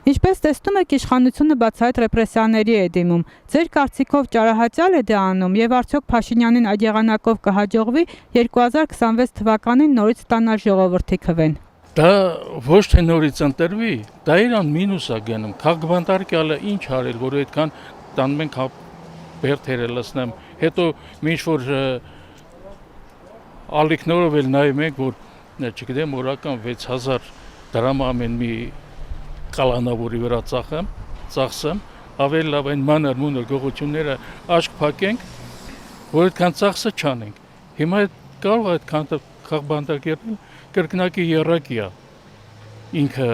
Ինչպես տեսնում եք, իշխանությունը բացահայտ ռեպրեսիաների է դիմում։ Ձեր կարծիքով ճարահատյալ է դա անում եւ արդյոք Փաշինյանին այդ եղանակով կհաջողվի 2026 թվականին նորից ստանալ ժողովրդի քվեն։ Դա ոչ թե նորից ընտրվի, դա իրան մինուս է գնում։ Քաղբանտարկյալը ինչ արել, որ այդքան տանում ենք բերթերը լցնեմ։ Հետո ինչ որ ալիքներով էլ նայում ենք, որ չգիտեմ, օրական 6000 դրամ ամեն մի կալանավորի վրա ծախսեմ, ավելի լավ այն մանր-մունր գողությունները աչք փակենք, որ այդքան ծախսը չանենք։ Հիմա կարող է այդքան քաղբանտարկյալը կրկնակի երակի է, ինքը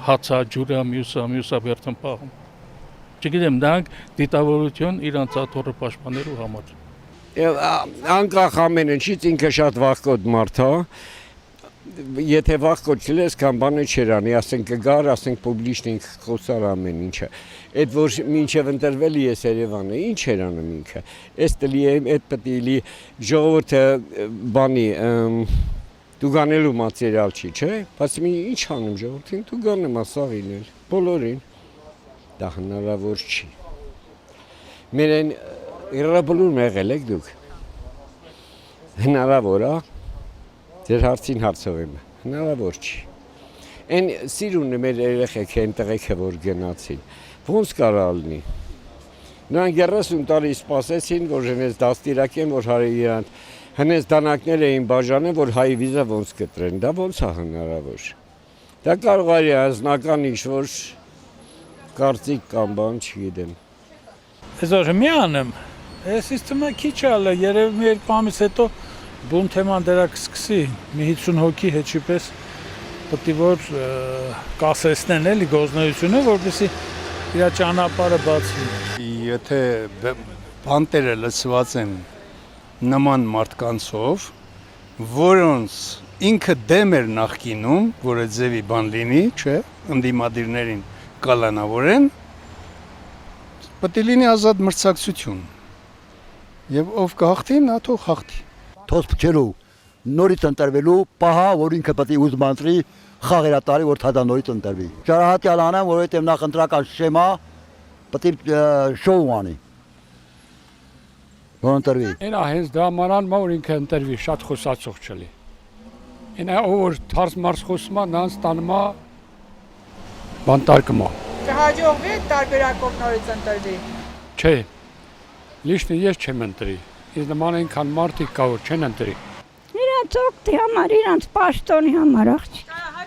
հացա, ջուրա, մյուսա բերթն պահում։ Չգիտեմ, նրանք դիտավորություն իրանց աթոռը պաշտպանելու համար։ Անկախ ամեն ինչից ինքը շատ վախկոտ մարդ է, եթե վախկոտ չլես, կան բանը չեր անի, ասենք կգար, ասենք պուբլիշնիկ խոսար ամեն ինչը։ Այդ որ մինչև ընտրվելի ես Երևանը, ինչ էր անում ինքը։ Այս տլի է, այդ պետք է լի ժողովուրդը բանի դուգանելու մատերիալ չի, չէ՞։ Բայց ինչ անում ժողովրդին, դուգանում է սաղին էլ, բոլորին։ Դա հնարավոր չի։ Մերեն իրարաբլուր եղել եք դուք։ Հնարավոր է։ Ձեր հարցին հարցով եմ, հնարավոր չի։ Այն սիրունը մեր երեխեք են տղեկը, որ գնացին, ոնց կարա լինի։ Նրանք 30 տարի սպասեցին, որ հենց դաստիարակեն, որ իրանք հենց դանակներ էին բաժանել, որ հայ վիզա ոնց կտրեն, դա ոնց է հնարավոր։ Դա կարող է անձնական ինչ-որ կարծիք կամ բան չգիտեմ։ Այսօր մի անեմ, ես թվում է քիչ ալը, երևի մի երկու ամիս հետո բուն թեման դրա կսկսի, մի 50 հոգի հետի պես պետք է որ կասեցնեն էլի գործունեությունը, որպեսզի իր ճանապարհը բացվի։ Եթե բանտերը լցված են նման մարդկանցով, որոնց ինքը դեմ էր նախկինում, որ այդ ձևի բան լինի, չէ, ընդդիմադիրներին կալանավորեն, պետք է լինի ազատ մրցակցություն։ Եվ ով կհաղթի, նա թող հաղթի։ Թոս փչելու, նորից ընտրվելու, պահա, որ ինքը պետք է ուզմանտրի խաղերատարի, որ թադա նորից ընտրվի։ Ճարահատյալ անեմ, որովհետև նախ ընտրական շեմա պետք է շոու անի։ Որ ընտրվի։ Ինա հենց դա մանան որ ինքը ընտրվի, շատ խոսացող չլի։ Ինա որ թարս մարս խոսում է, նրանց տանում է բանտարկում է։ Կհաջողվի այդ տարբերակով նորից ընտրվի։ Չէ։ Լիշնի ես չեմ ընտրի։ Ես նման այնքան մարդիկ կա որ չեն ընտրի։ Իրանց օգտի համար, իրանց պաշտոնի համար աղջիկ։